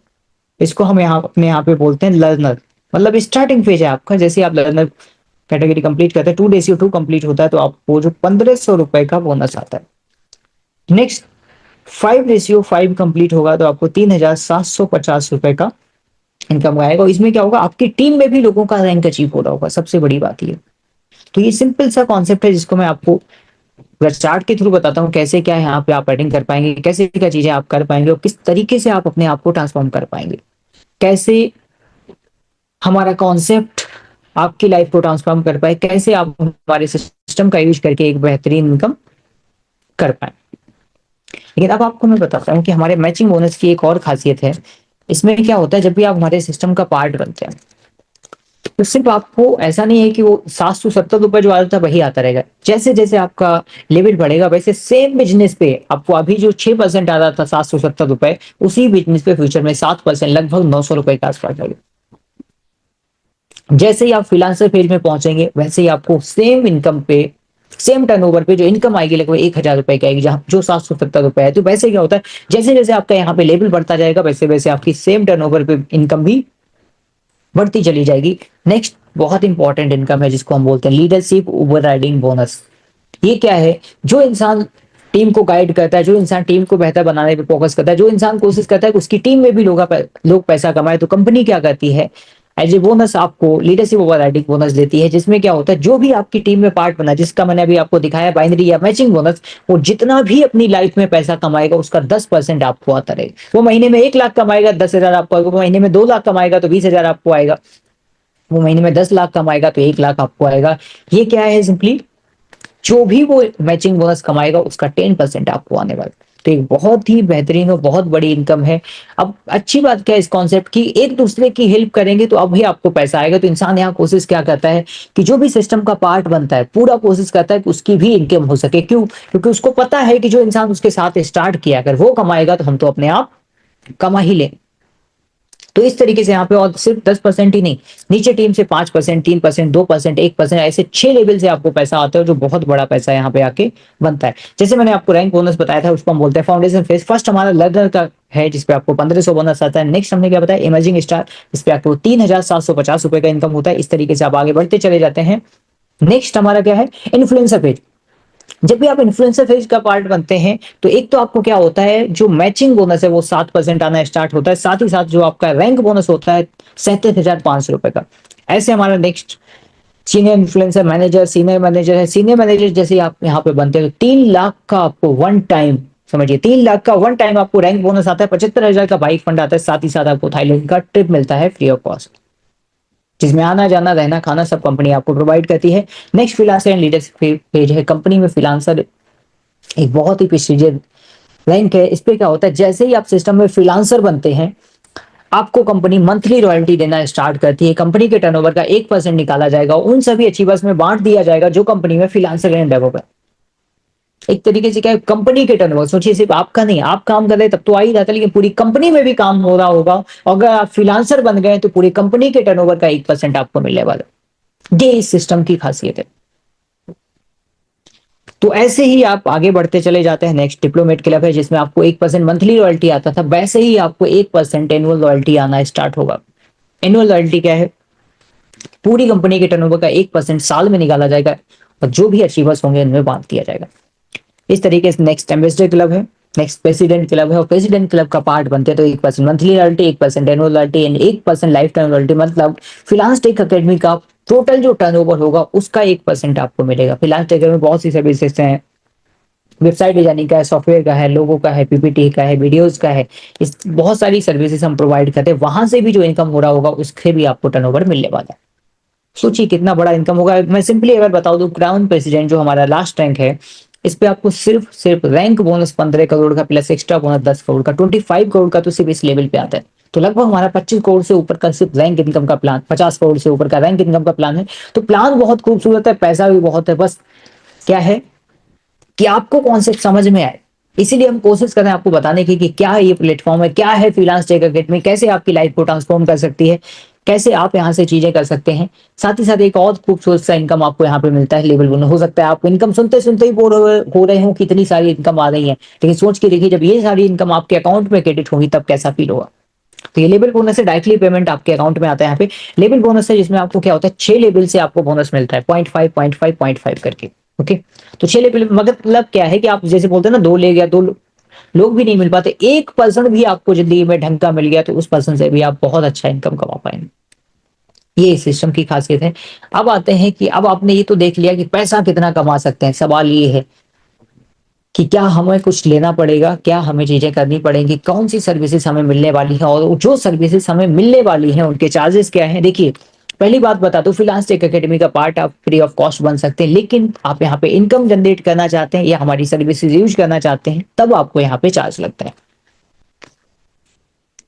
[SPEAKER 2] इसको हम यहाँ अपने यहाँ पे बोलते हैं लर्नर, मतलब स्टार्टिंग फेज है आपका। जैसे आप लर्नर कैटेगरी कंप्लीट करते हैं, 2:2 कंप्लीट होता है, तो आपको जो 1,500 रुपए का बोनस आता है। नेक्स्ट 5:5 कंप्लीट होगा तो आपको 3,750 रुपए का इनकम आएगा। और इसमें क्या होगा, आपकी टीम में भी लोगों का रैंक अचीव हो रहा होगा, सबसे बड़ी बात ये। तो ये सिंपल सा कॉन्सेप्ट है जिसको मैं आपको चार्ट के थ्रू बताता हूँ कैसे क्या है यहाँ पे आप एडिंग कर पाएंगे, कैसे क्या चीजें आप कर पाएंगे और किस तरीके से आप अपने आप को ट्रांसफॉर्म कर पाएंगे, कैसे हमारा कॉन्सेप्ट आपकी लाइफ को ट्रांसफॉर्म कर पाए, कैसे आप हमारे सिस्टम का यूज करके एक बेहतरीन इनकम कर पाए। लेकिन अब आपको मैं बताता हूँ कि हमारे मैचिंग बोनस की एक और खासियत है। इसमें क्या होता है, जब भी आप हमारे सिस्टम का पार्ट बनते हैं तो सिर्फ आपको ऐसा नहीं है कि वो 770 रुपए जो आता था वही आता रहेगा। जैसे जैसे आपका लेवल बढ़ेगा वैसे सेम बिजनेस पे आपको अभी जो 6% आ रहा था 770 रुपए, उसी बिजनेस पे फ्यूचर में 7% लगभग 900 रुपए के आसपास आएगा। जैसे ही आप फ्रीलांसर फेज में पहुंचेंगे वैसे ही आपको सेम इनकम पे, सेम टर्नओवर पे जो इनकम आएगी लगभग 1,000 रुपए की आएगी, जहां जो 770 रुपए है। तो वैसे क्या होता है, जैसे जैसे आपका यहाँ पे लेवल बढ़ता जाएगा वैसे वैसे आपकी सेम टर्नओवर पे इनकम भी बढ़ती चली जाएगी। नेक्स्ट बहुत इंपॉर्टेंट इनकम है जिसको हम बोलते हैं लीडरशिप ओवरराइडिंग बोनस। ये क्या है, जो इंसान टीम को गाइड करता है, जो इंसान टीम को बेहतर बनाने पे फोकस करता है, जो इंसान कोशिश करता है कि उसकी टीम में भी लोग पैसा कमाए, तो कंपनी क्या करती है, एज ए बोनस आपको लीडरशिप ओवरराइडिंग बोनस देती है। जिसमें क्या होता है, जो भी आपकी टीम में पार्ट बना, जिसका मैंने अभी आपको दिखाया बाइनरी या मैचिंग बोनस, वो जितना भी अपनी लाइफ में पैसा कमाएगा उसका 10% आपको आता रहेगा। वो महीने में 1 लाख कमाएगा 10,000 आपको आएगा, वो महीने में 2 लाख कमाएगा तो 20,000 आपको आएगा, वो महीने में 10 लाख कमाएगा तो 1 लाख आपको आएगा। ये क्या है, सिंपली जो भी वो मैचिंग बोनस कमाएगा उसका 10% आपको आने वाला है। तो एक बहुत ही बेहतरीन और बहुत बड़ी इनकम है। अब अच्छी बात क्या है इस कॉन्सेप्ट की, एक दूसरे की हेल्प करेंगे तो अब ही आपको पैसा आएगा। तो इंसान यहाँ कोशिश क्या करता है कि जो भी सिस्टम का पार्ट बनता है पूरा कोशिश करता है कि उसकी भी इनकम हो सके। क्यों? क्योंकि उसको पता है कि जो इंसान उसके साथ स्टार्ट किया अगर वो कमाएगा तो हम तो अपने आप कमा ही लेंगे। तो इस तरीके से यहाँ पे, और सिर्फ 10% ही नहीं, नीचे टीम से 5%, 3%, 2%, 1%, ऐसे 6 लेवल से आपको पैसा आता है, जो बहुत बड़ा पैसा यहाँ पे आके बनता है। जैसे मैंने आपको रैंक बोनस बताया था, उसको हम बोलते हैं फाउंडेशन फेज। फर्स्ट हमारा लर्नर का है जिसपे आपको 1500 बोनस आता है। नेक्स्ट हमने क्या बताया, इमर्जिंग स्टार, जिसपे आपको 3,750 रुपए का इनकम होता है। इस तरीके से आप आगे बढ़ते चले जाते हैं। नेक्स्ट हमारा क्या है, इन्फ्लुएंसर पेज। जब भी आप इन्फ्लुएंसर फेज का पार्ट बनते हैं तो एक तो आपको क्या होता है, जो मैचिंग बोनस है वो 7% आना स्टार्ट होता है। साथ ही साथ जो आपका रैंक बोनस होता है 37,500 रुपए का। ऐसे हमारा next senior influencer manager, senior manager है। सीनियर मैनेजर जैसे आप यहाँ पे बनते हैं तो 3 लाख का आपको वन टाइम, समझिए 3 लाख का वन टाइम आपको रैंक बोनस आता है। 75,000 का बाइक फंड आता है। साथ ही साथ आपको थाईलैंड का ट्रिप मिलता है फ्री ऑफ कॉस्ट, जिसमें आना जाना रहना खाना सब कंपनी आपको प्रोवाइड करती है। Next freelancer and leadership page है। कंपनी में फ्रीलांसर एक बहुत ही प्रेस्टीजियस रैंक है। इस पे क्या होता है, जैसे ही आप सिस्टम में फ्रीलांसर बनते हैं आपको कंपनी मंथली रॉयल्टी देना स्टार्ट करती है। कंपनी के टर्नओवर का 1% निकाला जाएगा, उन सभी अचीवर्स में बांट दिया जाएगा जो कंपनी में फ्रीलांसर एंड डेवलपर। एक तरीके से क्या है, कंपनी के टर्नओवर, सोचिए सिर्फ आपका नहीं, आप काम कर रहे तब तो आ ही जाता, लेकिन पूरी कंपनी में भी काम हो रहा होगा। और अगर आप फ्रीलांसर बन गए तो पूरी कंपनी के टर्नओवर का 1% आपको मिलने वाला है। ये इस सिस्टम की खासियत है। तो ऐसे ही आप आगे बढ़ते चले जाते हैं। नेक्स्ट डिप्लोमेट क्लब है, जिसमें आपको 1% मंथली रॉयल्टी आता था, वैसे ही आपको 1% एनुअल रॉयल्टी आना स्टार्ट होगा। एनुअल रॉयल्टी क्या है, पूरी कंपनी के टर्नओवर का 1% साल में निकाला जाएगा और जो भी अचीवर्स होंगे उनमें बांट दिया जाएगा। इस तरीके से नेक्स्ट एम्बेसडर क्लब है, नेक्स्ट प्रेसिडेंट क्लब है। और प्रेसिडेंट क्लब का पार्ट बनते हैं तो 1% monthly royalty, 1% annual royalty and 1% life time royalty. मतलब फिलांस टेक अकेडमी का टोटल जो टर्नओवर होगा उसका 1% आपको मिलेगा। फिलांस टेक में बहुत सी सर्विसेज हैं, वेबसाइट डिजाइनिंग का है, सॉफ्टवेयर का है, लोगो का है, पीपीटी का है, वीडियोस का है। इस बहुत सारी सर्विसेज हम प्रोवाइड करते हैं। वहां से भी जो इनकम हो रहा होगा उसके भी आपको टर्नओवर मिलने वाला है। सोचिए कितना बड़ा इनकम होगा। मैं सिंपली अगर बता दूं, क्राउन प्रेसिडेंट जो हमारा लास्ट रैंक है, इस पे आपको सिर्फ रैंक बोनस 15 करोड़ का प्लस एक्स्ट्रा बोनस 10 करोड़ का, 25 करोड़ का तो सिर्फ इस लेवल पे आता है। तो लगभग हमारा 25 करोड़ से ऊपर का सिर्फ रैंक इनकम का प्लान, 50 करोड़ से ऊपर का रैंक इनकम का प्लान है। तो प्लान बहुत खूबसूरत है, पैसा भी बहुत है। बस क्या है कि आपको कॉन्सेप्ट समझ में आए, इसीलिए हम कोशिश कर रहे हैं आपको बताने की कि क्या ये प्लेटफॉर्म है, क्या है फ्रीलांस टेक अकेडमी, कैसे आपकी लाइफ को ट्रांसफॉर्म कर सकती है, कैसे आप यहाँ से चीजें कर सकते हैं। साथ ही साथ एक और खूबसूरत सा इनकम आपको यहाँ पे मिलता है, लेवल 1। हो सकता है आपको इनकम सुनते सुनते ही बोर हो रहे हो कि इतनी सारी इनकम आ रही है, लेकिन सोच के देखिए जब ये सारी इनकम आपके अकाउंट में क्रेडिट होगी तब कैसा फील होगा। तो ये लेवल बोनस से डायरेक्टली पेमेंट आपके अकाउंट में आता है। यहाँ पे लेवल बोनस है जिसमें आपको क्या होता है, 6 लेवल से आपको बोनस मिलता है, 0.5 0.5 0.5 करके। ओके, तो 6 लेवल मतलब क्या है कि आप जैसे बोलते हैं ना, 2 ले गया, 2 लोग भी नहीं मिल पाते, 1% भी आपको जिंदगी में ढंग का मिल गया तो उस पर्सन से भी आप बहुत अच्छा इनकम कमा पाएंगे। ये सिस्टम की खासियत है। अब आते हैं कि अब आपने ये तो देख लिया कि पैसा कितना कमा सकते हैं। सवाल ये है कि क्या हमें कुछ लेना पड़ेगा, क्या हमें चीजें करनी पड़ेंगी, कौन सी सर्विसेज हमें मिलने वाली है और जो सर्विसेज हमें मिलने वाली है उनके चार्जेस क्या हैं। देखिए, पहली बात बता दो, फ्रीलांस टेक एकेडमी का पार्ट आप फ्री ऑफ कॉस्ट बन सकते हैं, लेकिन आप यहाँ पे इनकम जनरेट करना चाहते हैं या हमारी सर्विसेज यूज करना चाहते हैं तब आपको यहाँ पे चार्ज लगता है।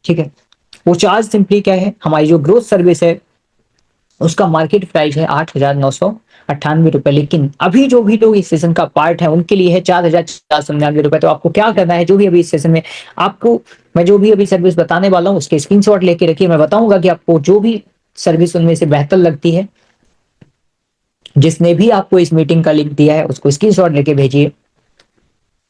[SPEAKER 2] ठीक है, वो चार्ज सिंपली क्या है, हमारी जो ग्रोथ सर्विस है उसका मार्केट प्राइस है 8,998 रुपए, लेकिन अभी जो भी लोग इस सेशन का पार्ट है उनके लिए है 4,499 रुपए। तो आपको क्या करना है, जो भी अभी इस सेशन में आपको मैं जो भी अभी सर्विस बताने वाला हूँ उसके स्क्रीनशॉट लेके रखिए। मैं बताऊंगा कि आपको जो भी सर्विस उनमें से बेहतर लगती है, जिसने भी आपको इस मीटिंग का लिंक दिया है उसको स्क्रीनशॉट लेके भेजिए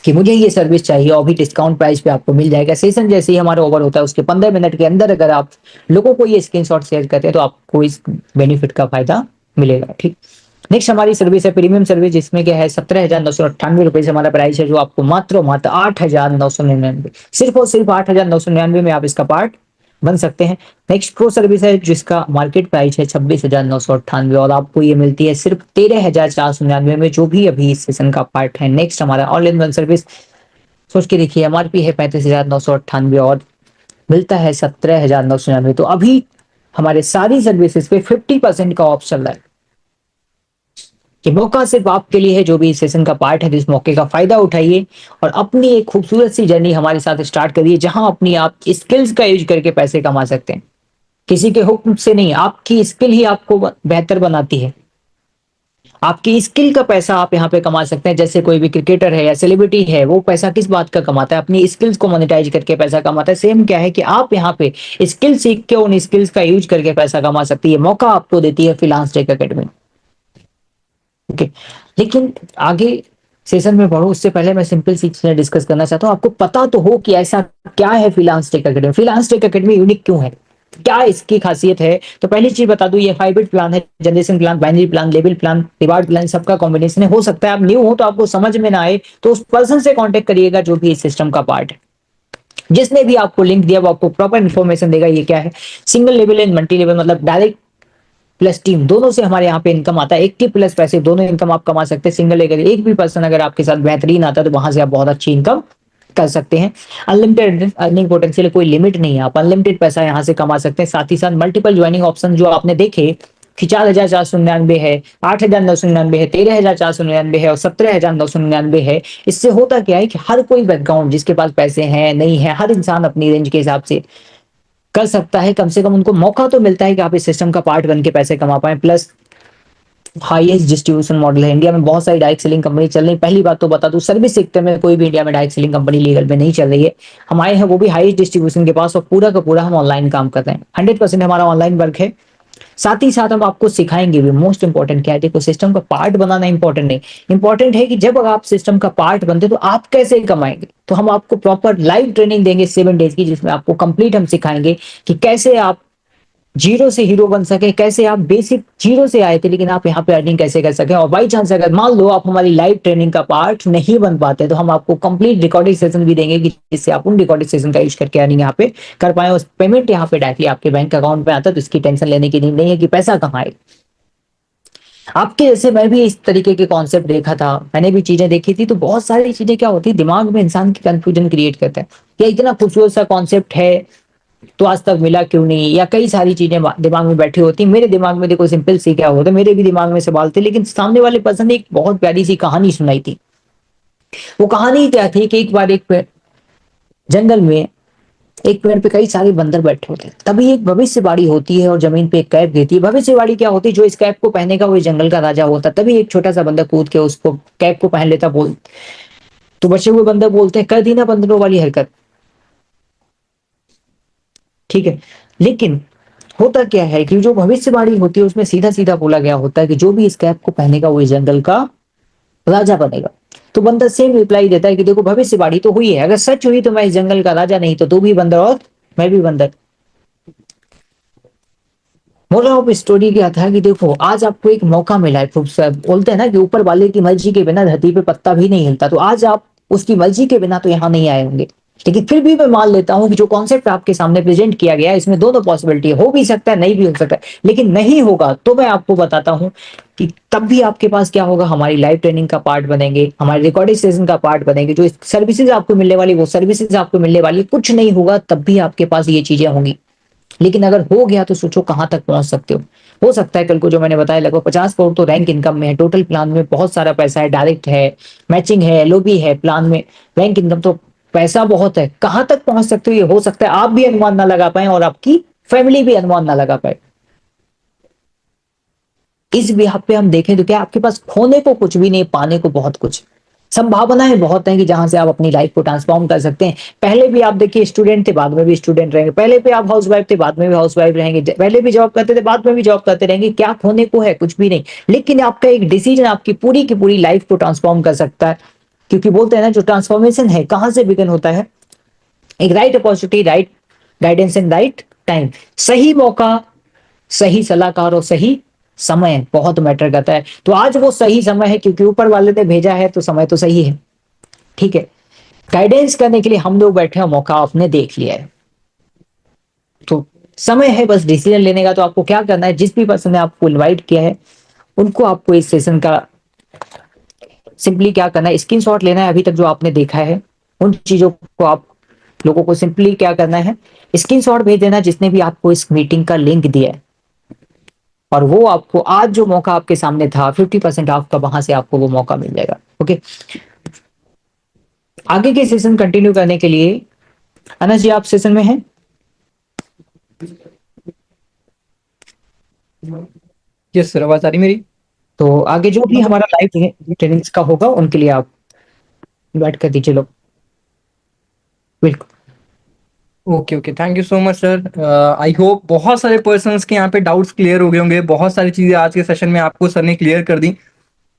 [SPEAKER 2] कि मुझे ये सर्विस चाहिए और भी डिस्काउंट प्राइस पे आपको मिल जाएगा। सेशन जैसे ही हमारा ओवर होता है उसके 15 मिनट के अंदर अगर आप लोगों को ये स्क्रीनशॉट शेयर करते हैं तो आपको इस बेनिफिट का फायदा मिलेगा। ठीक, नेक्स्ट हमारी सर्विस है प्रीमियम सर्विस, जिसमें क्या है 17,998 रुपए से हमारा प्राइस है, जो आपको मात्र मात्र 8,999, सिर्फ और सिर्फ 8,999 में आप इसका पार्ट बन सकते हैं। नेक्स्ट प्रो सर्विस है जिसका मार्केट प्राइस है 26,998 और आपको ये मिलती है सिर्फ 13,499 में, जो भी अभी इस सेशन का पार्ट है। नेक्स्ट हमारा ऑल इन वन सर्विस, सोच के देखिए, एमआरपी है 35,998 और मिलता है 17,999। तो अभी हमारे सारी सर्विसेज पे 50% का ऑफ चल रहा है। ये मौका सिर्फ आपके लिए है जो भी इस सेशन का पार्ट है, तो इस मौके का फायदा उठाइए और अपनी एक खूबसूरत सी जर्नी हमारे साथ स्टार्ट करिए, जहां अपनी आप स्किल्स का यूज करके पैसे कमा सकते हैं। किसी के हुक्म से नहीं, आपकी स्किल ही आपको बेहतर बनाती है। आपकी स्किल का पैसा आप यहाँ पे कमा सकते हैं। जैसे कोई भी क्रिकेटर है या सेलिब्रिटी है, वो पैसा किस बात का कमाता है, अपनी स्किल्स को मोनेटाइज करके पैसा कमाता है। सेम क्या है कि आप यहाँ पे स्किल सीख के उन स्किल्स का यूज करके पैसा कमा सकती है। मौका आपको देती है फ्रीलांस टेक एकेडमी। ओके, लेकिन आगे सेशन में बढ़ो उससे पहले मैं सिंपल सी चीजें डिस्कस करना चाहता हूँ। आपको पता तो हो कि ऐसा क्या है freelance tech academy, freelance tech academy unique क्यों है, क्या इसकी खासियत है। तो पहली चीज बता दूं, ये हाइब्रिड प्लान है, generation plan, binary plan, level plan, reward plan, सबका कॉम्बिनेशन है। हो सकता है आप न्यू हो तो आपको समझ में ना आए, तो उस पर्सन से कांटेक्ट करिएगा जो भी इस सिस्टम का पार्ट है। जिसने भी आपको लिंक दिया वो आपको प्रॉपर इन्फॉर्मेशन देगा। ये क्या है, single level and multi level, मतलब डायरेक्ट प्लस टीम दोनों से हमारे यहाँ पे इनकम आता है। एक्टिव प्लस पैसिव दोनों इनकम आप कमा सकते हैं। सिंगल अगर एक भी पर्सन अगर आपके साथ बेहतरीन आता है तो वहां से आप बहुत अच्छी इनकम कर सकते हैं। अनलिमिटेड अर्निंग पोटेंशियल, कोई लिमिट नहीं है, आप अनलिमिटेड पैसा यहाँ से कमा सकते हैं। साथ ही साथ मल्टीपल ज्वाइनिंग ऑप्शन जो आपने देखे कि 4,499 है, 8,999 है, 13,499 है और 17,999 है। इससे होता क्या है कि हर कोई बैकग्राउंड जिसके पास पैसे हैं नहीं है, हर इंसान अपनी रेंज के हिसाब से कर सकता है। कम से कम उनको मौका तो मिलता है कि आप इस सिस्टम का पार्ट बन के पैसे कमा पाए। प्लस हाईएस्ट डिस्ट्रीब्यूशन मॉडल है, इंडिया में बहुत सारी डायरेक्ट सेलिंग कंपनी चल रही है। पहली बात तो बता दूं, सर्विस सेक्टर में कोई भी इंडिया में डायरेक्ट सेलिंग कंपनी लीगल में नहीं चल रही है। हमारे यहाँ वो भी हाईएस्ट डिस्ट्रीब्यूशन के पास, और पूरा का पूरा हम ऑनलाइन काम करते हैं। 100% हमारा ऑनलाइन वर्क है। साथ ही साथ हम आपको सिखाएंगे भी। मोस्ट इंपॉर्टेंट क्या है, देखो सिस्टम का पार्ट बनाना इंपॉर्टेंट नहीं, इंपॉर्टेंट है कि जब आप सिस्टम का पार्ट बनते तो आप कैसे कमाएंगे। तो हम आपको प्रॉपर लाइव ट्रेनिंग देंगे 7 डेज की, जिसमें आपको कंप्लीट हम सिखाएंगे कि कैसे आप जीरो से हीरो बन सके, कैसे आप बेसिक जीरो से आए थे लेकिन आप यहाँ पे अर्निंग कैसे कर सके। और बाई चांस अगर मान लो आप हमारी लाइव ट्रेनिंग का पार्ट नहीं बन पाते तो हम आपको कंप्लीट रिकॉर्डिंग सेशन भी देंगे कि जिससे आप उन रिकॉर्डिंग सेशन का यूज करके अर्निंग यहाँ पे कर पाए। उस पेमेंट यहाँ पे डायरेक्टली आपके बैंक अकाउंट में आता है, तो इसकी टेंशन लेने की नहीं है कि पैसा कहाँ आए। आपके जैसे मैं भी इस तरीके के कॉन्सेप्ट देखा था, मैंने भी चीजें देखी थी, तो बहुत सारी चीजें क्या होती है दिमाग में इंसान की कंफ्यूजन क्रिएट करता है कि इतना खूबसूरत सा कॉन्सेप्ट है तो आज तक मिला क्यों नहीं, या कई सारी चीजें दिमाग में बैठी होती। मेरे दिमाग में देखो सिंपल सी क्या होता है, मेरे भी दिमाग में सवाल थे, लेकिन सामने वाले पर्सन ने एक बहुत प्यारी सी कहानी सुनाई थी। वो कहानी क्या थी कि एक बार एक जंगल में एक पेड़ पे कई सारे बंदर बैठे होते हैं। तभी एक भविष्यवाणी होती है और जमीन पे एक कैप गिरती है। भविष्यवाणी क्या होती है, जो इस कैप को पहनेगा वो इस जंगल का राजा होता है। तभी एक छोटा सा बंदर कूद के उसको कैप को पहन लेता। बोल तो बचे हुए बंदर बोलते हैं, कर दी ना बंदरों वाली हरकत। ठीक है, लेकिन होता क्या है कि जो भविष्यवाणी होती है उसमें सीधा सीधा बोला गया होता है कि जो भी इस कैप को पहनेगा वो इस जंगल का राजा बनेगा। तो बंदर सेम रिप्लाई देता है कि देखो भविष्यवाणी तो हुई है, अगर सच हुई तो मैं इस जंगल का राजा नहीं तो तू भी बंदर और मैं भी बंदर। मोरल ऑफ स्टोरी क्या था कि देखो आज आपको एक मौका मिला है। खूबसूरत बोलते हैं ना कि ऊपर वाले की मर्जी के बिना धरती पे पत्ता भी नहीं हिलता, तो आज आप उसकी मर्जी के बिना तो यहाँ नहीं आए होंगे। लेकिन फिर भी मैं मान लेता हूं कि जो कॉन्सेप्ट आपके सामने प्रेजेंट किया गया है इसमें दोनों पॉसिबिलिटी हो भी सकता है, नहीं भी हो सकता है। लेकिन नहीं होगा तो मैं आपको बताता हूं कि तब भी आपके पास क्या होगा, हमारी लाइव ट्रेनिंग का पार्ट बनेंगे, हमारे रिकॉर्डिंग सेशन का पार्ट बनेंगे, जो सर्विसेज आपको मिलने वाली वो सर्विसेज आपको मिलने वाली, कुछ नहीं होगा तब भी आपके पास ये चीजें होंगी। लेकिन अगर हो गया तो सोचो कहां तक पहुंच सकते हो सकता है कल को जो मैंने बताया लगभग 50 करोड़ तो रैंक इनकम में है, टोटल प्लान में बहुत सारा पैसा है, डायरेक्ट है, मैचिंग है, एलओबी है प्लान में, रैंक इनकम तो पैसा बहुत है। कहां तक पहुंच सकते हो ये हो सकता है आप भी अनुमान ना लगा पाए और आपकी फैमिली भी अनुमान ना लगा पाए। इस बिहाफ पे हम देखें तो क्या आपके पास खोने को कुछ भी नहीं, पाने को बहुत कुछ। संभावनाएं बहुत हैं कि जहां से आप अपनी लाइफ को ट्रांसफॉर्म कर सकते हैं। पहले भी आप देखिए स्टूडेंट थे, बाद में भी स्टूडेंट रहेंगे, पहले भी आप हाउस वाइफ थे, बाद में भी हाउस वाइफ रहेंगे, पहले भी जॉब करते थे, बाद में भी जॉब करते रहेंगे। क्या खोने को है, कुछ भी नहीं। लेकिन आपका एक डिसीजन आपकी पूरी की पूरी लाइफ को ट्रांसफॉर्म कर सकता है। क्योंकि बोलते हैं ना, जो ट्रांसफॉर्मेशन है कहां से बिगिन होता है, एक right opportunity, right guidance and right time. सही मौका, सही सलाहकार और सही समय बहुत मैटर करता है। तो आज वो सही समय है क्योंकि ऊपर वाले ने भेजा है, तो समय तो सही है। ठीक है, गाइडेंस करने के लिए हम लोग बैठे हैं, मौका आपने देख लिया है, तो समय है बस डिसीजन लेने का। तो आपको क्या करना है, जिस भी पर्सन ने आपको इनवाइट किया है उनको आपको इस सेशन का सिंपली क्या करना है, स्क्रीनशॉट लेना है। अभी तक जो आपने देखा है उन चीजों को आप लोगों को सिंपली क्या करना है, स्क्रीनशॉट भेज देना जिसने भी आपको इस मीटिंग का लिंक दिया है। और वो आपको आज जो मौका आपके सामने था 50% ऑफ का, वहां से आपको वो मौका मिल जाएगा। ओके, आगे के सेशन कंटिन्यू करने के लिए अनस जी आप सेशन में हैं?
[SPEAKER 3] यस सर, आवाज आ रही मेरी?
[SPEAKER 2] तो आगे जो भी हमारा लाइव ट्रेनिंग्स का होगा उनके लिए आप इन्वाइट कर दीजिए लोग। बिल्कुल।
[SPEAKER 3] Okay okay, thank you so much sir. I hope बहुत सारे पर्सन्स के यहाँ पे डाउट्स क्लियर हो गए होंगे। बहुत सारी चीजें आज के सेशन में आपको सर ने क्लियर कर दी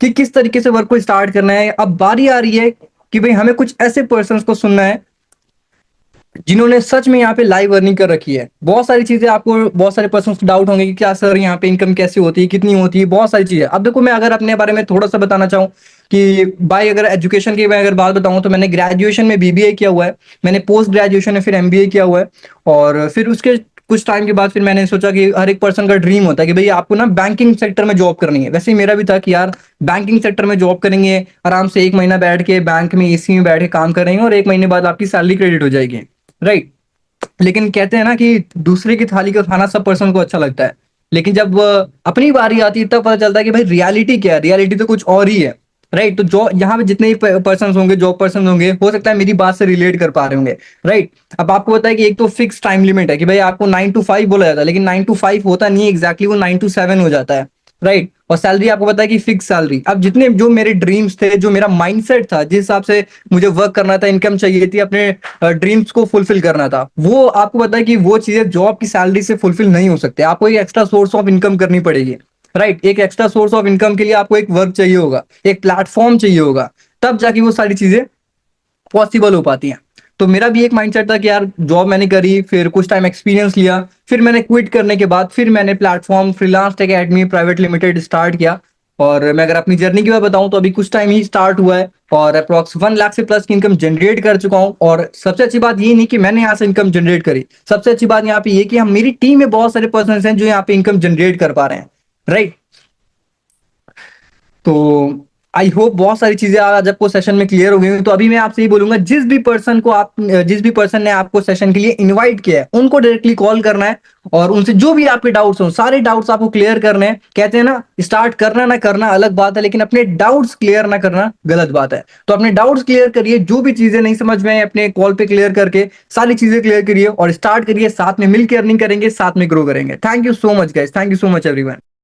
[SPEAKER 3] कि किस तरीके से वर्क को स्टार्ट करना है। अब बारी आ रही है कि भाई हमें कुछ ऐसे पर्सन्स को सुनना है जिन्होंने सच में यहाँ पे लाइव अर्निंग कर रखी है। बहुत सारी चीजें आपको, बहुत सारे पर्सन को डाउट होंगे कि क्या सर यहाँ पे इनकम कैसे होती है, कितनी होती है, बहुत सारी चीजें। अब देखो, मैं अगर अपने बारे में थोड़ा सा बताना चाहूँ कि भाई अगर एजुकेशन की मैं अगर बात बताऊं तो मैंने ग्रेजुएशन में बीबीए किया हुआ है, मैंने पोस्ट ग्रेजुएशन में फिर एमबीए किया हुआ है, और फिर उसके कुछ टाइम के बाद फिर मैंने सोचा कि हर एक पर्सन का ड्रीम होता है कि भाई आपको ना बैंकिंग सेक्टर में जॉब करनी है। वैसे ही मेरा भी था कि यार बैंकिंग सेक्टर में जॉब करेंगे, आराम से 1 महीना बैठ के बैंक में एसी में बैठ के काम करेंगे और 1 महीने बाद आपकी सैलरी क्रेडिट हो जाएगी, राइट। लेकिन कहते हैं ना कि दूसरे की थाली का खाना सब पर्सन को अच्छा लगता है, लेकिन जब अपनी बारी आती है तब पता चलता है कि भाई रियलिटी क्या है। रियलिटी तो कुछ और ही है, राइट। तो जो यहाँ पे जितने भी पर्सन होंगे, जॉब पर्सन होंगे, हो सकता है मेरी बात से रिलेट कर पा रहे होंगे, राइट। अब आपको पता है कि एक तो फिक्स टाइम लिमिट है कि भाई आपको 9 to 5 बोला जाता है, लेकिन 9 to 5 होता नहीं एग्जैक्टली, वो 9 to 7 हो जाता है, राइट। और सैलरी आपको पता है कि फिक्स सैलरी। अब जितने जो मेरे ड्रीम्स थे, जो मेरा माइंडसेट था, जिस हिसाब से मुझे वर्क करना था, इनकम चाहिए थी, अपने ड्रीम्स को फुलफिल करना था, वो आपको पता है कि वो चीजें जॉब की सैलरी से फुलफिल नहीं हो सकते। आपको एक एक्स्ट्रा सोर्स ऑफ इनकम करनी पड़ेगी, राइट। एक एक्स्ट्रा सोर्स ऑफ इनकम के लिए आपको एक वर्क चाहिए होगा, एक प्लेटफॉर्म चाहिए होगा, तब जाके वो सारी चीजें पॉसिबल हो पाती हैं। तो मेरा भी एक माइंडसेट था कि यार जॉब मैंने करी, फिर कुछ टाइम एक्सपीरियंस लिया, फिर मैंने क्विट करने के बाद फिर मैंने platform freelance tech academy private limited start किया। और मैं अगर अपनी जर्नी की बात बताऊं तो अभी कुछ टाइम ही स्टार्ट हुआ है और अप्रॉक्स 1 लाख से प्लस की इनकम जनरेट कर चुका हूं। और सबसे अच्छी बात ये नहीं कि मैंने यहाँ से इनकम जनरेट करी, सबसे अच्छी बात यहाँ पे ये कि हम मेरी टीम में बहुत सारे पर्सन हैं जो यहाँ पे इनकम जनरेट कर पा रहे हैं, राइट। तो आई होप बहुत सारी चीजें आज आपको सेशन में क्लियर हो गई। तो अभी मैं आपसे ही बोलूंगा, जिस भी पर्सन ने आपको सेशन के लिए इनवाइट किया है उनको डायरेक्टली कॉल करना है और उनसे जो भी आपके डाउट्स हो, सारे डाउट्स आपको क्लियर करने हैं। कहते हैं ना, स्टार्ट करना ना करना अलग बात है, लेकिन अपने डाउट्स क्लियर ना करना गलत बात है। तो अपने डाउट्स क्लियर करिए, जो भी चीजें नहीं समझ में आए अपने कॉल पे क्लियर करके सारी चीजें क्लियर करिए और स्टार्ट करिए। साथ में मिलकर अर्निंग करेंगे, साथ में ग्रो करेंगे। Thank you so much guys, thank you so much everyone.